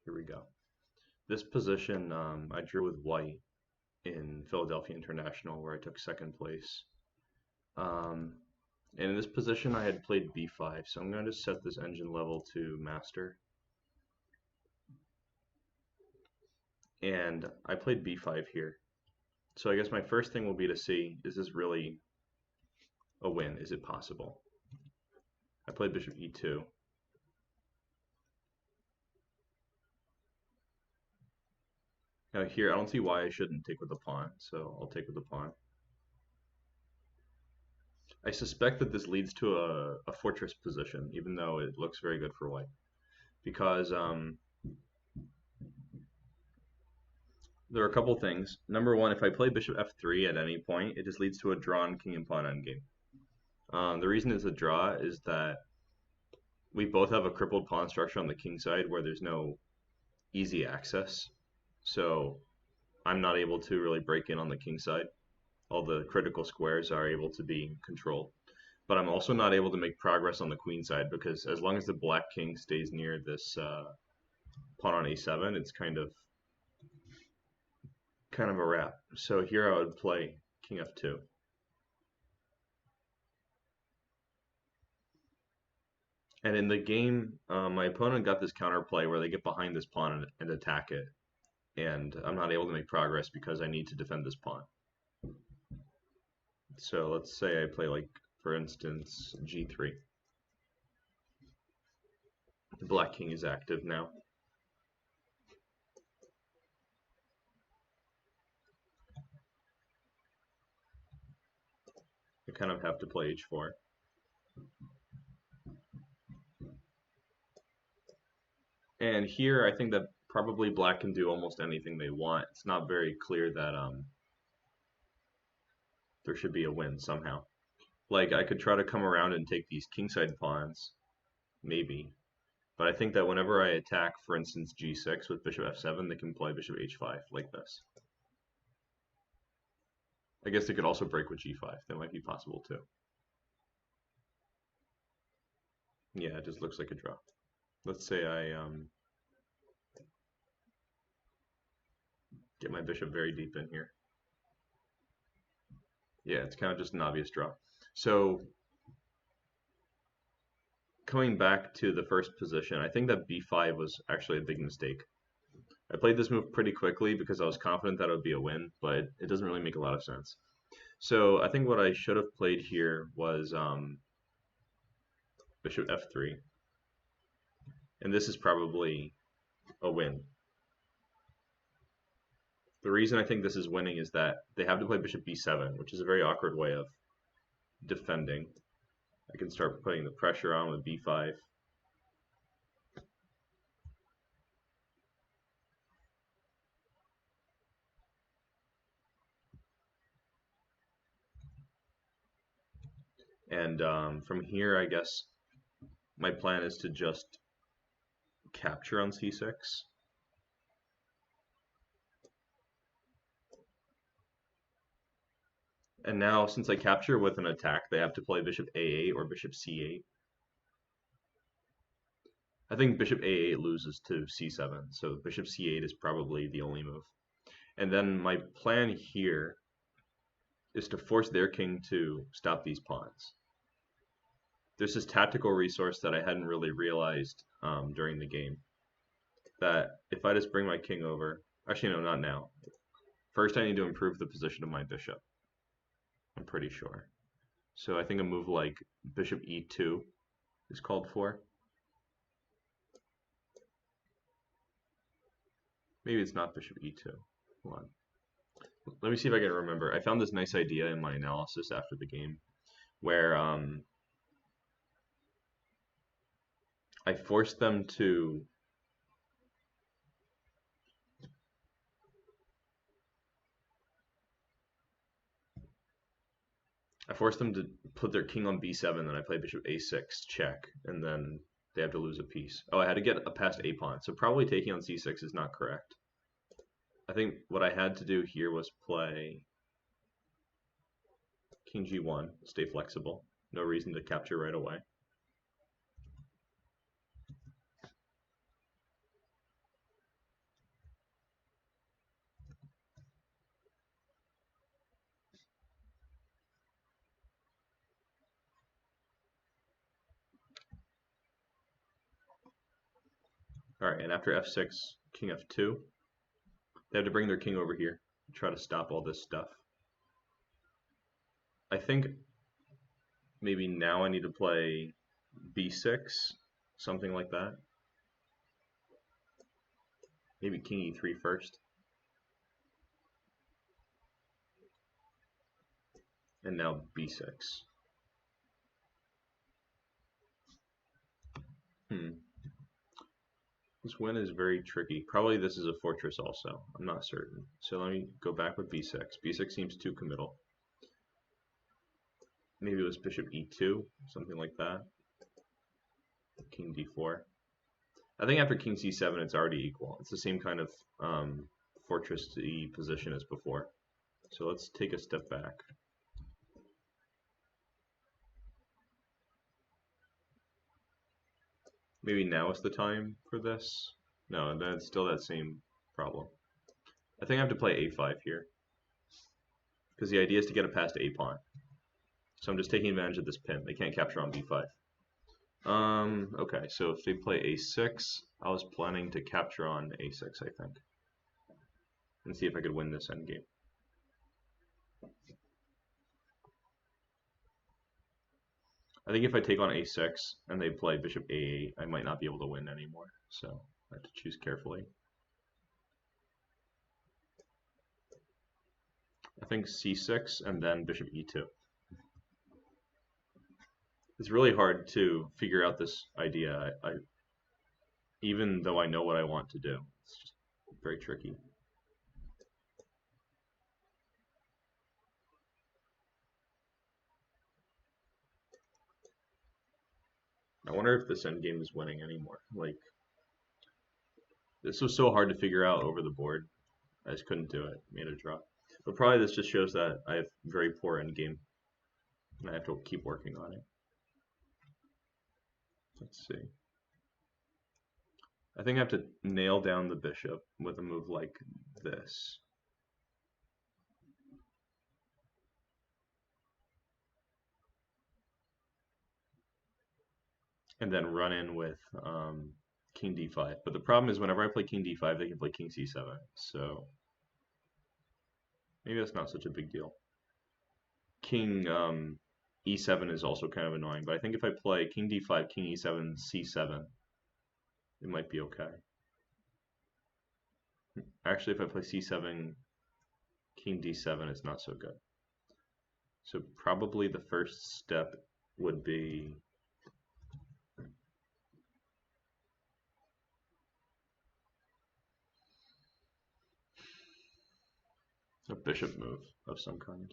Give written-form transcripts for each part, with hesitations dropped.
Here we go. This position I drew with white in Philadelphia International, where I took second place. Um, and in this position, I had played b5, so I'm going to set this engine level to master. And I played b5 here. So I guess my first thing will be to see, is this really a win? Is it possible? I played bishop e2. Now here, I don't see why I shouldn't take with the pawn, so I'll take with the pawn. I suspect that this leads to a fortress position, even though it looks very good for white. Because there are a couple things. Number one, if I play bishop f3 at any point, it just leads to a drawn king and pawn endgame. The reason it's a draw is that we both have a crippled pawn structure on the king side where there's no easy access. So I'm not able to really break in on the king side. All the critical squares are able to be controlled. But I'm also not able to make progress on the queen side because as long as the black king stays near this pawn on a7, it's kind of a wrap. So here I would play king f2. And in the game, my opponent got this counterplay where they get behind this pawn and attack it. And I'm not able to make progress because I need to defend this pawn. So let's say I play, like, for instance, g3. The black king is active now. I kind of have to play h4. And here I think that probably black can do almost anything they want. It's not very clear that there should be a win somehow. Like, I could try to come around and take these kingside pawns, maybe. But I think that whenever I attack, for instance, g6 with bishop f7, they can play bishop h5 like this. I guess they could also break with g5. That might be possible too. Yeah, it just looks like a draw. Let's say I get my bishop very deep in here. Yeah, it's kind of just an obvious draw. So coming back to the first position, I think that b5 was actually a big mistake. I played this move pretty quickly because I was confident that it would be a win, but it doesn't really make a lot of sense. So I think what I should have played here was bishop f3. And this is probably a win. The reason I think this is winning is that they have to play bishop b7, which is a very awkward way of defending. I can start putting the pressure on with b5. And from here, I guess my plan is to just capture on c6. And now, since I capture with an attack, they have to play bishop a8 or bishop c8. I think bishop a8 loses to c7, so bishop c8 is probably the only move. And then my plan here is to force their king to stop these pawns. There's this tactical resource that I hadn't really realized during the game. That if I just bring my king over, actually no, not now. First I need to improve the position of my bishop. I'm pretty sure. So I think a move like bishop e2 is called for. Maybe it's not bishop e2. Hold on. Let me see if I can remember. I found this nice idea in my analysis after the game where I forced them to put their king on b7, then I play bishop a6 check, and then they have to lose a piece. Oh, I had to get a past a pawn, so probably taking on c6 is not correct. I think what I had to do here was play king g1, stay flexible. No reason to capture right away. Alright, and after f6, king f2, they have to bring their king over here and try to stop all this stuff. I think maybe now I need to play b6, something like that. Maybe king e3 first. And now b6. This win is very tricky. Probably this is a fortress also. I'm not certain. So let me go back with b6. b6 seems too committal. Maybe it was bishop e2, something like that. King d4. I think after king c7 it's already equal. It's the same kind of fortress-y position as before. So let's take a step back. Maybe now is the time for this. No, then it's still that same problem. I think I have to play a5 here. Because the idea is to get it past a pawn. So I'm just taking advantage of this pin. They can't capture on b5. Okay, so if they play a6, I was planning to capture on a6, I think. And see if I could win this endgame. I think if I take on a6 and they play bishop a8, I might not be able to win anymore. So I have to choose carefully. I think c6 and then bishop e2. It's really hard to figure out this idea. Even though I know what I want to do, it's just very tricky. I wonder if this endgame is winning anymore. Like, this was so hard to figure out over the board. I just couldn't do it. Made a draw. But probably this just shows that I have very poor endgame. And I have to keep working on it. Let's see. I think I have to nail down the bishop with a move like this. And then run in with king d5. But the problem is whenever I play king d5, they can play king c7. So maybe that's not such a big deal. King e7 is also kind of annoying, but I think if I play king d5, king e7, c7, it might be okay. Actually, if I play c7, king d7, it's not so good. So probably the first step would be a bishop move of some kind.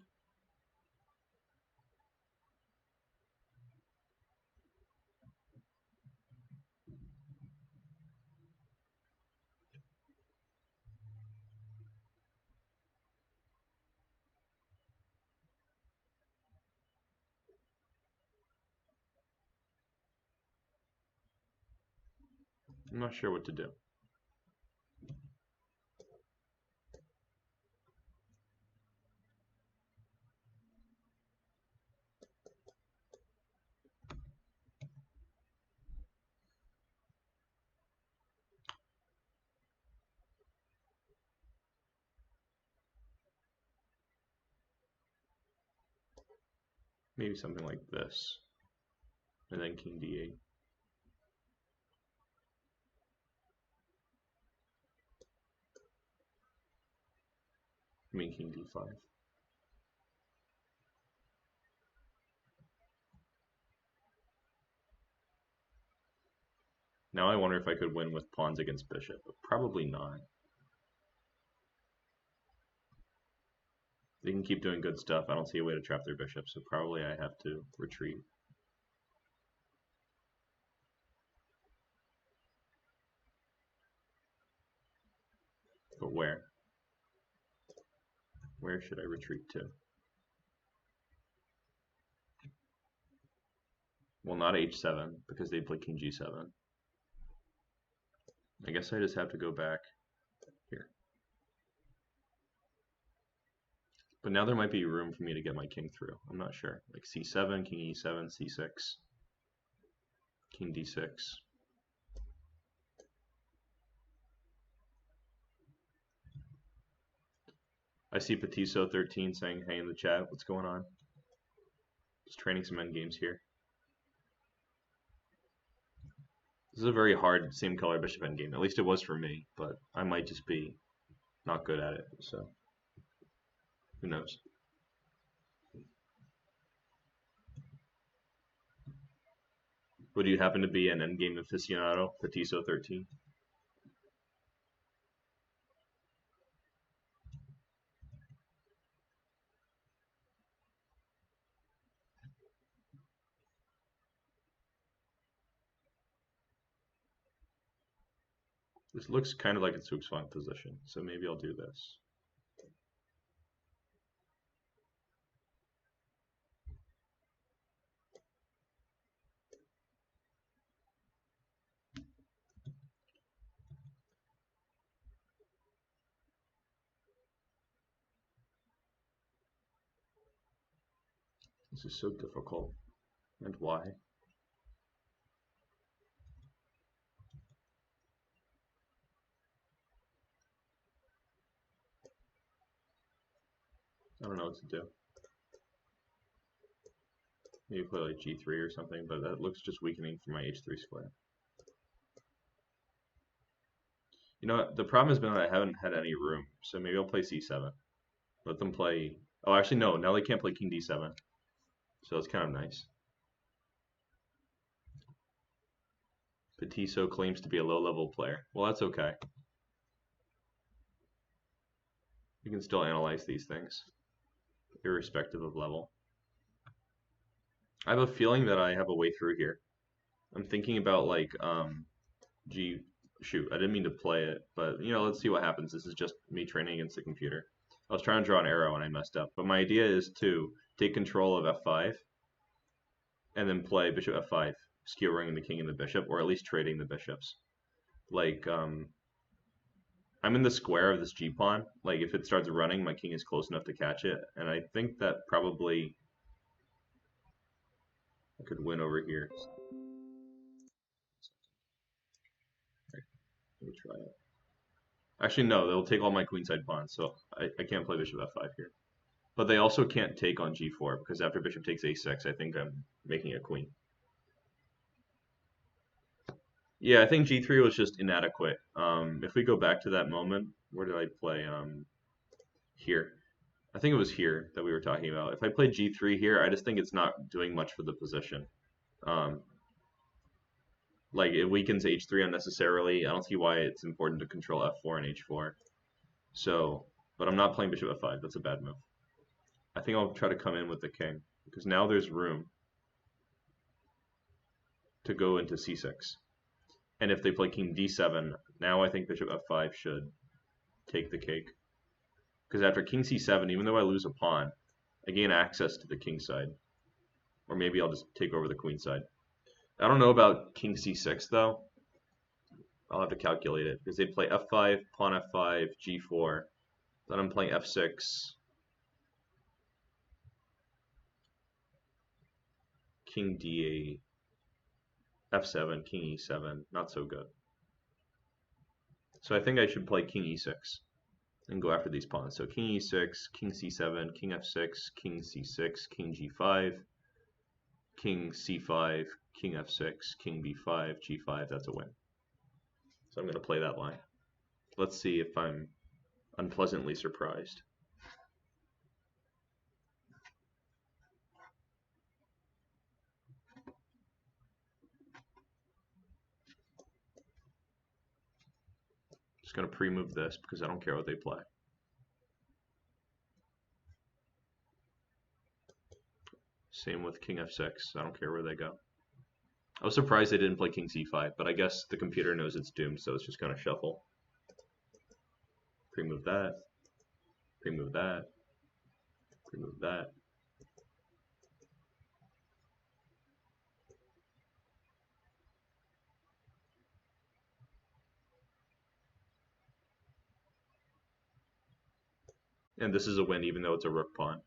I'm not sure what to do. Maybe something like this. And then king d8. I mean king d5. Now I wonder if I could win with pawns against bishop, but probably not. They can keep doing good stuff. I don't see a way to trap their bishop, so probably I have to retreat. But where? Where should I retreat to? Well, not h7, because they play king g7. I guess I just have to go back here. But now there might be room for me to get my king through. I'm not sure. Like c7, king e7, c6, king d6. I see Petiso13 saying, hey in the chat, what's going on? Just training some endgames here. This is a very hard same color bishop endgame. At least it was for me, but I might just be not good at it, so who knows. Would you happen to be an endgame aficionado, Petiso13? This looks kind of like a Zugzwang position, so maybe I'll do this. This is so difficult. And why? I don't know what to do. Maybe play like g3 or something, but that looks just weakening for my h3 square. You know what? The problem has been that I haven't had any room, so maybe I'll play c7. Let them play... Oh, actually, no. Now they can't play king d7. So that's kind of nice. Petiso claims to be a low-level player. Well, that's okay. You can still analyze these things, irrespective of level. I have a feeling that I have a way through here. I'm thinking about like shoot, I didn't mean to play it, but you know, let's see what happens. This is just me training against the computer. I was trying to draw an arrow and I messed up. But my idea is to take control of f5 and then play bishop f5, skewering the king and the bishop, or at least trading the bishops. Like I'm in the square of this g pawn. Like if it starts running, my king is close enough to catch it, and I think that probably I could win over here. Let me try it. Actually, no, they'll take all my queenside pawns, so I can't play bishop f5 here. But they also can't take on g4, because after bishop takes a6, I think I'm making a queen. Yeah, I think g3 was just inadequate. If we go back to that moment, where did I play? Here. I think it was here that we were talking about. If I play g3 here, I just think it's not doing much for the position. Like, it weakens h3 unnecessarily. I don't see why it's important to control f4 and h4. So, but I'm not playing bishop f5. That's a bad move. I think I'll try to come in with the king, because now there's room to go into c6. And if they play king d7, now I think bishop f5 should take the cake. Because after king c7, even though I lose a pawn, I gain access to the king side. Or maybe I'll just take over the queen side. I don't know about king c6 though. I'll have to calculate it, because they play f5, pawn f5, g4. Then I'm playing f6, king d8, f7, king e7. Not so good. So I think I should play king e6 and go after these pawns. So king e6, king c7, king f6, king c6, king g5, king c5, king f6, king b5, g5. That's a win. So I'm going to play that line. Let's see if I'm unpleasantly surprised. Just going to pre-move this because I don't care what they play. Same with king f6. I don't care where they go. I was surprised they didn't play king c5, but I guess the computer knows it's doomed, so it's just going to shuffle. Pre-move that. Pre-move that. Pre-move that. And this is a win even though it's a rook pawn.